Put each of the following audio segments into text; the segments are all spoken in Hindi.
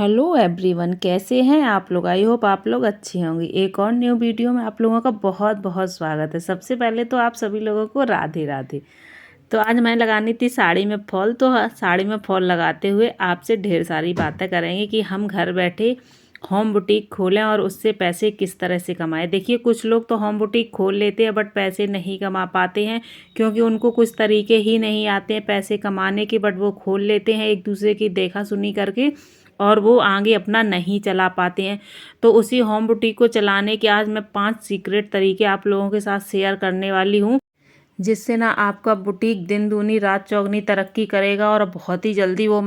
हेलो एवरीवन, कैसे हैं आप लोग। आई होप आप लोग अच्छे होंगे। एक और न्यू वीडियो में आप लोगों का बहुत बहुत स्वागत है। सबसे पहले तो आप सभी लोगों को राधे राधे। तो आज मैं लगानी थी साड़ी में फॉल। तो साड़ी में फॉल लगाते हुए आपसे ढेर सारी बातें करेंगे कि हम घर बैठे होम बुटीक खोलें और उससे पैसे किस तरह से कमाएं। देखिए, कुछ लोग तो होम बुटीक खोल लेते हैं बट पैसे नहीं कमा पाते हैं, क्योंकि उनको कुछ तरीके ही नहीं आते हैं पैसे कमाने के। बट वो खोल लेते हैं एक दूसरे की देखा सुनी करके और वो आगे अपना नहीं चला पाते हैं। तो उसी होम बुटीक को चलाने के आज मैं 5 सीक्रेट तरीके आप लोगों के साथ शेयर करने वाली हूँ, जिससे ना आपका बुटीक दिन दूनी रात चौगनी तरक्की करेगा और बहुत ही जल्दी वो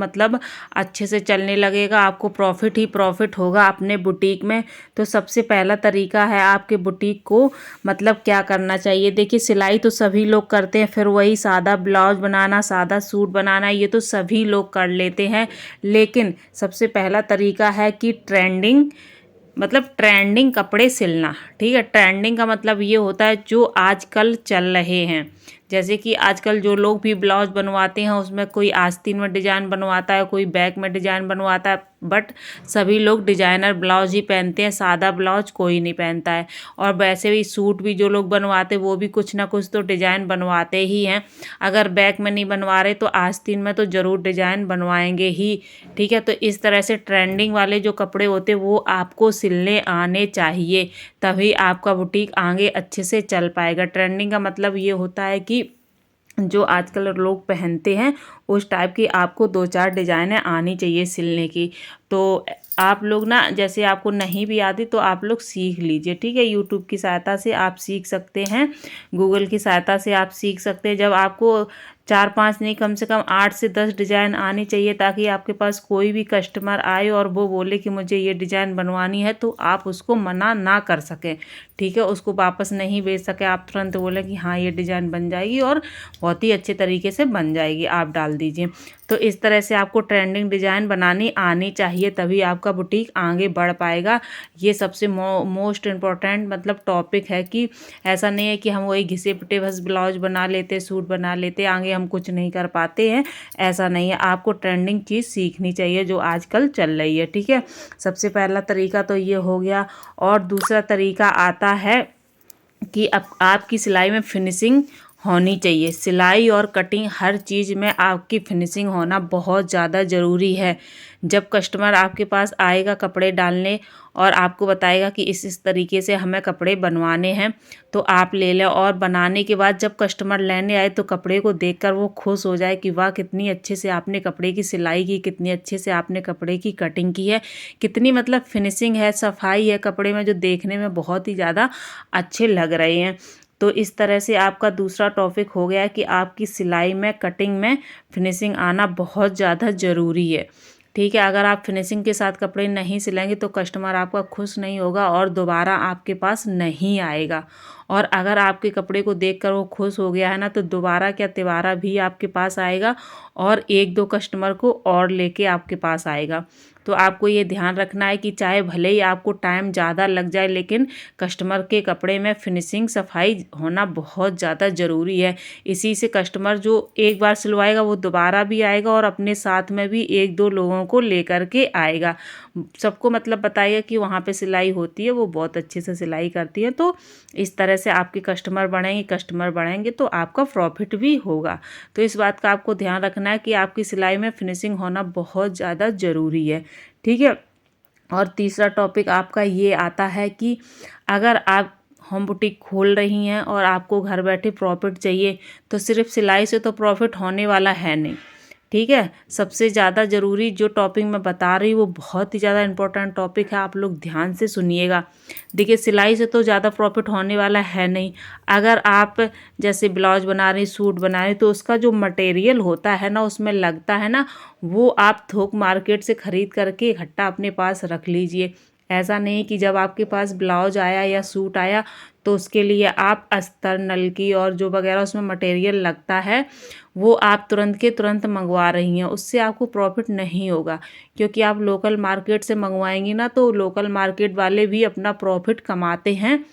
अच्छे से चलने लगेगा। आपको प्रॉफिट ही प्रॉफिट होगा अपने बुटीक में। तो सबसे पहला तरीका है आपके बुटीक को क्या करना चाहिए। देखिए, सिलाई तो सभी लोग करते हैं, फिर वही सादा ब्लाउज बनाना, सादा सूट बनाना, ये तो सभी लोग कर लेते हैं। लेकिन सबसे पहला तरीका है कि ट्रेंडिंग कपड़े सिलना। ठीक है, ट्रेंडिंग का मतलब ये होता है जो आजकल चल रहे हैं। जैसे कि आजकल जो लोग भी ब्लाउज बनवाते हैं उसमें कोई आस्तीन में डिजाइन बनवाता है, कोई बैक में डिजाइन बनवाता है, बट सभी लोग डिजाइनर ब्लाउज ही पहनते हैं, सादा ब्लाउज कोई नहीं पहनता है। और वैसे भी सूट भी जो लोग बनवाते वो भी कुछ ना कुछ तो डिजाइन बनवाते ही हैं। अगर बैक में नहीं बनवा रहे तो आस्तीन में तो ज़रूर डिजाइन बनवाएंगे ही। ठीक है, तो इस तरह से ट्रेंडिंग वाले जो कपड़े होते हैं वो आपको सिलने आने चाहिए, तभी आपका बुटीक आगे अच्छे से चल पाएगा। ट्रेंडिंग का मतलब ये होता है कि जो आजकल लोग पहनते हैं उस टाइप की आपको 2-4 डिज़ाइनें आनी चाहिए सिलने की। तो आप लोग ना, जैसे आपको नहीं भी आती तो आप लोग सीख लीजिए। ठीक है, यूट्यूब की सहायता से आप सीख सकते हैं, गूगल की सहायता से आप सीख सकते हैं। जब आपको 4-5 नहीं, कम से कम 8 से 10 डिज़ाइन आनी चाहिए, ताकि आपके पास कोई भी कस्टमर आए और वो बोले कि मुझे ये डिज़ाइन बनवानी है तो आप उसको मना ना कर सकें। ठीक है, उसको वापस नहीं भेज सके, आप तुरंत बोले कि हाँ ये डिज़ाइन बन जाएगी और बहुत ही अच्छे तरीके से बन जाएगी, आप डाल दीजिए। तो इस तरह से आपको ट्रेंडिंग डिज़ाइन बनानी आनी चाहिए, तभी आपका बुटीक आगे बढ़ पाएगा। ये सबसे मोस्ट इम्पॉर्टेंट टॉपिक है कि ऐसा नहीं है कि हम वही घिसे पिटे बस ब्लाउज बना लेते, सूट बना लेते, आगे हम कुछ नहीं कर पाते हैं। ऐसा नहीं है, आपको ट्रेंडिंग चीज़ सीखनी चाहिए जो आजकल चल रही है। ठीक है, सबसे पहला तरीका तो ये हो गया। और दूसरा तरीका आता है कि अब आपकी सिलाई में फिनिशिंग होनी चाहिए। सिलाई और कटिंग हर चीज़ में आपकी फिनिशिंग होना बहुत ज़्यादा ज़रूरी है। जब कस्टमर आपके पास आएगा कपड़े डालने और आपको बताएगा कि इस तरीके से हमें कपड़े बनवाने हैं, तो आप ले लें। और बनाने के बाद जब कस्टमर लेने आए तो कपड़े को देखकर वो खुश हो जाए कि वाह, कितनी अच्छे से आपने कपड़े की सिलाई की, कितनी अच्छे से आपने कपड़े की कटिंग की है, कितनी फिनिशिंग है, सफाई है कपड़े में, जो देखने में बहुत ही ज़्यादा अच्छे लग रहे हैं। तो इस तरह से आपका दूसरा टॉपिक हो गया कि आपकी सिलाई में, कटिंग में फिनिशिंग आना बहुत ज़्यादा ज़रूरी है। ठीक है, अगर आप फिनिशिंग के साथ कपड़े नहीं सिलेंगे तो कस्टमर आपका खुश नहीं होगा और दोबारा आपके पास नहीं आएगा। और अगर आपके कपड़े को देखकर वो खुश हो गया है ना, तो दोबारा क्या तिबारा भी आपके पास आएगा और 1-2 कस्टमर को और लेके आपके पास आएगा। तो आपको ये ध्यान रखना है कि चाहे भले ही आपको टाइम ज़्यादा लग जाए, लेकिन कस्टमर के कपड़े में फिनिशिंग, सफाई होना बहुत ज़्यादा ज़रूरी है। इसी से कस्टमर जो एक बार सिलवाएगा वो दोबारा भी आएगा और अपने साथ में भी 1-2 लोगों को लेकर के आएगा। सबको बताइए कि वहाँ पे सिलाई होती है, वो बहुत अच्छे से सिलाई करती है। तो इस तरह से आपके कस्टमर बढ़ेंगे तो आपका प्रॉफिट भी होगा। तो इस बात का आपको ध्यान रखना है कि आपकी सिलाई में फिनिशिंग होना बहुत ज़्यादा ज़रूरी है। ठीक है, और तीसरा टॉपिक आपका ये आता है कि अगर आप होम बुटीक खोल रही हैं और आपको घर बैठे प्रॉफिट चाहिए, तो सिर्फ सिलाई से तो प्रॉफिट होने वाला है नहीं। ठीक है, सबसे ज़्यादा ज़रूरी जो टॉपिक मैं बता रही हूँ वो बहुत ही ज़्यादा इंपॉर्टेंट टॉपिक है, आप लोग ध्यान से सुनिएगा। देखिए, सिलाई से तो ज़्यादा प्रॉफिट होने वाला है नहीं। अगर आप जैसे ब्लाउज बना रही, सूट बना रही, तो उसका जो मटेरियल होता है ना, उसमें लगता है ना, वो आप थोक मार्केट से ख़रीद करके इकट्ठा अपने पास रख लीजिए। ऐसा नहीं कि जब आपके पास ब्लाउज आया या सूट आया तो उसके लिए आप अस्तर, नलकी और जो वगैरह उसमें मटेरियल लगता है वो आप तुरंत के तुरंत मंगवा रही हैं, उससे आपको प्रॉफिट नहीं होगा। क्योंकि आप लोकल मार्केट से मंगवाएंगी ना, तो लोकल मार्केट वाले भी अपना प्रॉफिट कमाते हैं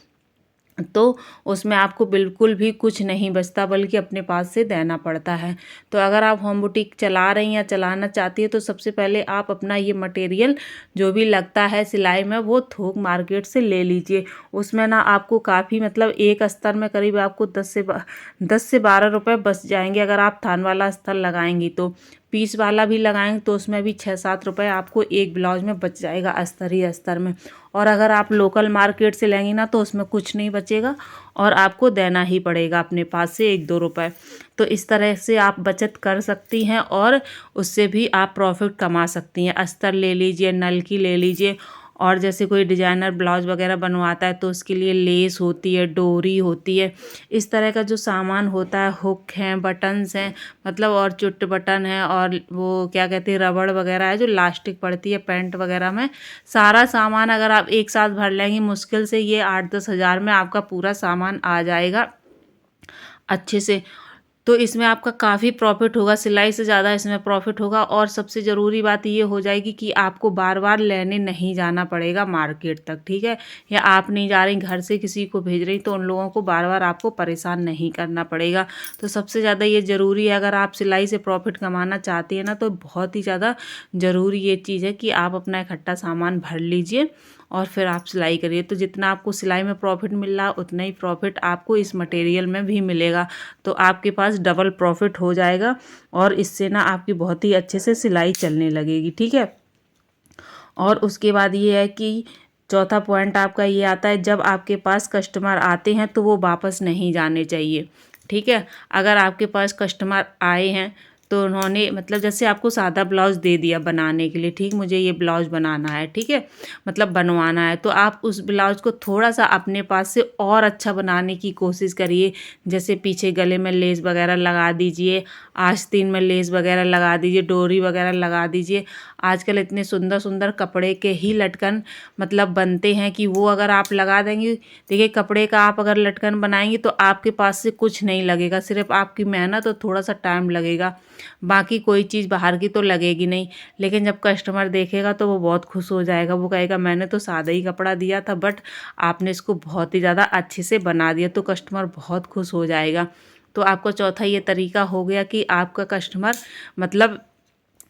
तो उसमें आपको बिल्कुल भी कुछ नहीं बचता, बल्कि अपने पास से देना पड़ता है। तो अगर आप होम बुटीक चला रही हैं या चलाना चाहती हैं, तो सबसे पहले आप अपना ये मटेरियल जो भी लगता है सिलाई में, वो थोक मार्केट से ले लीजिए। उसमें ना आपको काफ़ी मतलब एक अस्तर में करीब आपको 10 से 12 रुपए बच जाएंगे, अगर आप थान वाला अस्तर लगाएंगी तो। पीस वाला भी लगाएंगे तो उसमें भी 6-7 रुपए आपको एक ब्लाउज में बच जाएगा, अस्तर ही अस्तर में। और अगर आप लोकल मार्केट से लेंगी ना, तो उसमें कुछ नहीं बचेगा और आपको देना ही पड़ेगा अपने पास से 1-2 रुपए। तो इस तरह से आप बचत कर सकती हैं और उससे भी आप प्रॉफिट कमा सकती हैं। अस्तर ले लीजिए, नल की ले लीजिए, और जैसे कोई डिजाइनर ब्लाउज वगैरह बनवाता है तो उसके लिए लेस होती है, डोरी होती है, इस तरह का जो सामान होता है, हुक हैं, बटन्स हैं, मतलब और चुट बटन है, और वो क्या कहते हैं, रबड़ वगैरह है जो लास्टिक पड़ती है पैंट वगैरह में। सारा सामान अगर आप एक साथ भर लेंगी, मुश्किल से ये 8-10 हज़ार में आपका पूरा सामान आ जाएगा अच्छे से। तो इसमें आपका काफ़ी प्रॉफिट होगा, सिलाई से ज़्यादा इसमें प्रॉफिट होगा। और सबसे ज़रूरी बात ये हो जाएगी कि आपको बार बार लेने नहीं जाना पड़ेगा मार्केट तक, ठीक है। या आप नहीं जा रही, घर से किसी को भेज रही, तो उन लोगों को बार बार आपको परेशान नहीं करना पड़ेगा। तो सबसे ज़्यादा ये ज़रूरी है, अगर आप सिलाई से प्रॉफिट कमाना चाहती हैं ना, तो बहुत ही ज़्यादा ज़रूरी ये चीज़ है कि आप अपना इकट्ठा सामान भर लीजिए और फिर आप सिलाई करिए। तो जितना आपको सिलाई में प्रॉफिट मिल रहा है, उतना ही प्रॉफिट आपको इस मटेरियल में भी मिलेगा। तो आपके पास डबल प्रॉफिट हो जाएगा और इससे ना आपकी बहुत ही अच्छे से सिलाई चलने लगेगी, ठीक है। और उसके बाद ये है कि चौथा पॉइंट आपका ये आता है, जब आपके पास कस्टमर आते हैं तो वो वापस नहीं जाने चाहिए, ठीक है। अगर आपके पास कस्टमर आए हैं तो उन्होंने मतलब जैसे आपको सादा ब्लाउज दे दिया बनाने के लिए, ठीक, मुझे ये ब्लाउज बनाना है, ठीक है, मतलब बनवाना है, तो आप उस ब्लाउज को थोड़ा सा अपने पास से और अच्छा बनाने की कोशिश करिए। जैसे पीछे गले में लेस वगैरह लगा दीजिए, आस्तीन में लेस वगैरह लगा दीजिए, डोरी वगैरह लगा दीजिए। आजकल इतने सुंदर सुंदर कपड़े के ही लटकन मतलब बनते हैं कि वो अगर आप लगा देंगी, देखिए कपड़े का आप अगर लटकन बनाएंगी तो आपके पास से कुछ नहीं लगेगा, सिर्फ आपकी मेहनत और थोड़ा सा टाइम लगेगा, बाकी कोई चीज़ बाहर की तो लगेगी नहीं। लेकिन जब कस्टमर देखेगा तो वो बहुत खुश हो जाएगा, वो कहेगा मैंने तो सादा ही कपड़ा दिया था, बट आपने इसको बहुत ही ज़्यादा अच्छे से बना दिया, तो कस्टमर बहुत खुश हो जाएगा। तो आपका चौथा ये तरीका हो गया कि आपका कस्टमर मतलब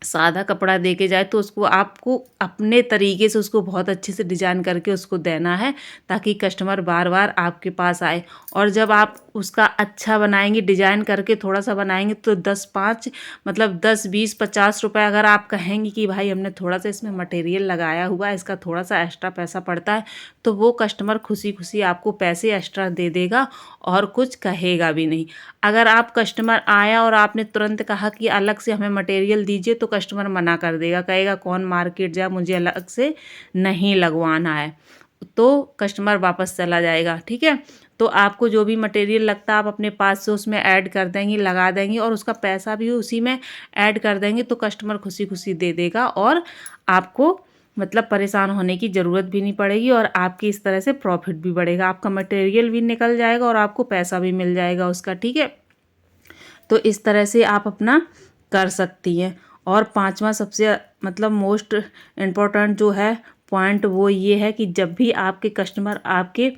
सादा कपड़ा दे के जाए तो उसको आपको अपने तरीके से उसको बहुत अच्छे से डिज़ाइन करके उसको देना है, ताकि कस्टमर बार बार आपके पास आए। और जब आप उसका अच्छा बनाएंगे, डिज़ाइन करके थोड़ा सा बनाएंगे, तो 10-5 मतलब 10-20-50 रुपए अगर आप कहेंगी कि भाई हमने थोड़ा सा इसमें मटेरियल लगाया हुआ है, इसका थोड़ा सा एक्स्ट्रा पैसा पड़ता है, तो वो कस्टमर खुशी खुशी आपको पैसे एक्स्ट्रा दे देगा और कुछ कहेगा भी नहीं। अगर आप कस्टमर आया और आपने तुरंत कहा कि अलग से हमें मटेरियल दीजिए, तो कस्टमर मना कर देगा, कहेगा कौन मार्केट जाए, मुझे अलग से नहीं लगवाना है, तो कस्टमर वापस चला जाएगा, ठीक है। तो आपको जो भी मटेरियल लगता है आप अपने पास से उसमें ऐड कर देंगी, लगा देंगी, और उसका पैसा भी उसी में ऐड कर देंगे, तो कस्टमर खुशी खुशी दे देगा और आपको मतलब परेशान होने की ज़रूरत भी नहीं पड़ेगी, और आपकी इस तरह से प्रॉफिट भी बढ़ेगा, आपका मटेरियल भी निकल जाएगा और आपको पैसा भी मिल जाएगा उसका, ठीक है। तो इस तरह से आप अपना कर सकती हैं। और पांचवा सबसे मतलब मोस्ट इम्पोर्टेंट जो है पॉइंट, वो ये है कि जब भी आपके कस्टमर आपके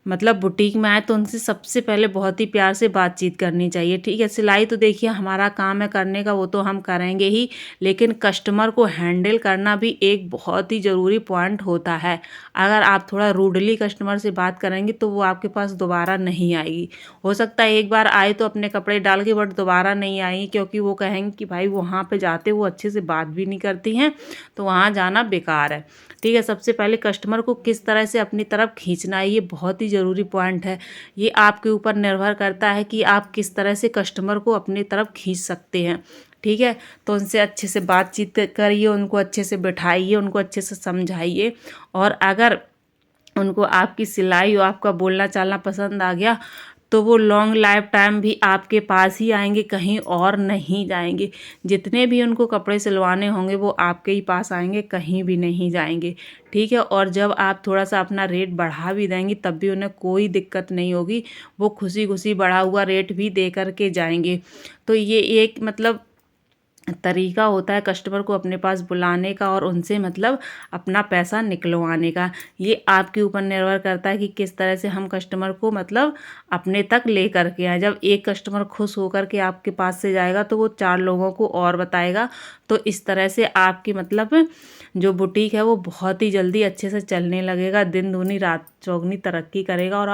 मतलब बुटीक में आए तो उनसे सबसे पहले बहुत ही प्यार से बातचीत करनी चाहिए, ठीक है। सिलाई तो देखिए हमारा काम है करने का, वो तो हम करेंगे ही, लेकिन कस्टमर को हैंडल करना भी एक बहुत ही ज़रूरी पॉइंट होता है। अगर आप थोड़ा रूडली कस्टमर से बात करेंगे तो वो आपके पास दोबारा नहीं आएगी। हो सकता है एक बार आए तो अपने कपड़े डाल के, बट दोबारा नहीं आएंगी, क्योंकि वो कहेंगे कि भाई वहाँ पे जाते वो अच्छे से बात भी नहीं करती हैं, तो वहाँ जाना बेकार है, ठीक है। सबसे पहले कस्टमर को किस तरह से अपनी तरफ खींचना है, ये बहुत ही ज़रूरी पॉइंट है। ये आपके ऊपर निर्भर करता है कि आप किस तरह से कस्टमर को अपनी तरफ खींच सकते हैं, ठीक है। तो उनसे अच्छे से बातचीत करिए, उनको अच्छे से बिठाइए, उनको अच्छे से समझाइए, और अगर उनको आपकी सिलाई और आपका बोलना चालना पसंद आ गया तो वो लॉन्ग लाइफ टाइम भी आपके पास ही आएंगे, कहीं और नहीं जाएंगे। जितने भी उनको कपड़े सिलवाने होंगे वो आपके ही पास आएंगे, कहीं भी नहीं जाएंगे, ठीक है। और जब आप थोड़ा सा अपना रेट बढ़ा भी देंगी तब भी उन्हें कोई दिक्कत नहीं होगी, वो खुशी खुशी बढ़ा हुआ रेट भी दे करके जाएंगे। तो ये एक मतलब तरीका होता है कस्टमर को अपने पास बुलाने का और उनसे मतलब अपना पैसा निकलवाने का। ये आपके ऊपर निर्भर करता है कि किस तरह से हम कस्टमर को मतलब अपने तक ले कर के आए। जब एक कस्टमर खुश होकर के आपके पास से जाएगा तो वो 4 लोगों को और बताएगा। तो इस तरह से आपकी मतलब जो बुटीक है वो बहुत ही जल्दी अच्छे से चलने लगेगा, दिन दूनी रात चौगुनी तरक्की करेगा और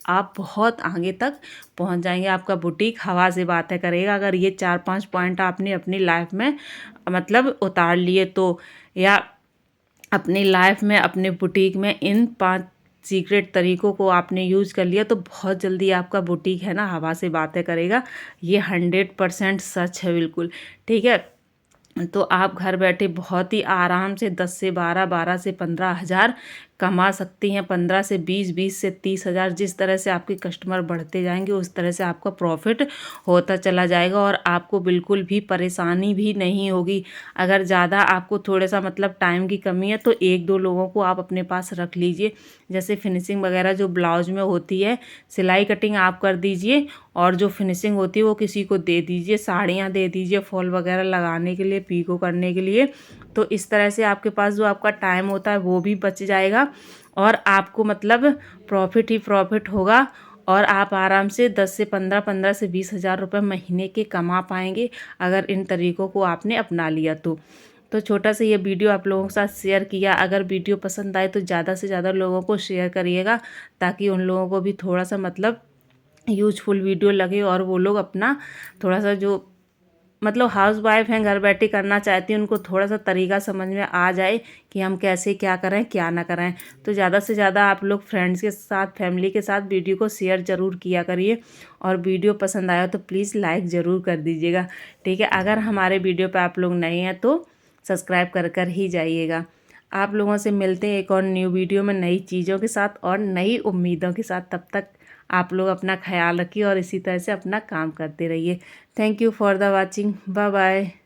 आप बहुत आगे तक पहुंच जाएंगे। आपका बुटीक हवा से बातें करेगा अगर ये 4-5 पॉइंट आपने अपनी लाइफ में मतलब उतार लिए तो, या अपनी लाइफ में अपने बुटीक में इन 5 सीक्रेट तरीकों को आपने यूज़ कर लिया तो बहुत जल्दी आपका बुटीक है ना हवा से बातें करेगा। ये 100% सच है बिल्कुल। ठीक है, तो आप घर बैठे बहुत ही आराम से 10 से 12, 12 से 15 हज़ार कमा सकती हैं। 15 से 20, 20 से 30 हज़ार। जिस तरह से आपके कस्टमर बढ़ते जाएंगे उस तरह से आपका प्रॉफिट होता चला जाएगा और आपको बिल्कुल भी परेशानी भी नहीं होगी। अगर ज़्यादा आपको थोड़ा सा मतलब टाइम की कमी है तो 1-2 लोगों को आप अपने पास रख लीजिए। जैसे फिनिशिंग वगैरह जो ब्लाउज में होती है, सिलाई कटिंग आप कर दीजिए और जो फिनिशिंग होती है वो किसी को दे दीजिए। साड़ियाँ दे दीजिए फॉल वगैरह लगाने के लिए, पीको करने के लिए। तो इस तरह से आपके पास जो आपका टाइम होता है वो भी बच जाएगा और आपको मतलब प्रॉफिट ही प्रॉफिट होगा और आप आराम से 10 से 15, 15 से 20 हज़ार रुपये महीने के कमा पाएंगे अगर इन तरीकों को आपने अपना लिया तो छोटा सा ये वीडियो आप लोगों के साथ शेयर किया। अगर वीडियो पसंद आए तो ज़्यादा से ज़्यादा लोगों को शेयर करिएगा ताकि उन लोगों को भी थोड़ा सा मतलब यूजफुल वीडियो लगे और वो लोग अपना थोड़ा सा जो मतलब हाउस वाइफ हैं घर बैठे करना चाहती हैं उनको थोड़ा सा तरीका समझ में आ जाए कि हम कैसे क्या करें क्या ना करें। तो ज़्यादा से ज़्यादा आप लोग फ्रेंड्स के साथ फैमिली के साथ वीडियो को शेयर ज़रूर किया करिए और वीडियो पसंद आया तो प्लीज़ लाइक ज़रूर कर दीजिएगा। ठीक है, अगर हमारे वीडियो पे आप लोग नए हैं तो सब्सक्राइब कर कर ही जाइएगा। आप लोगों से मिलते हैं एक और न्यू वीडियो में नई चीज़ों के साथ और नई उम्मीदों के साथ। तब तक आप लोग अपना ख्याल रखिए और इसी तरह से अपना काम करते रहिए। Thank you for the watching. Bye bye.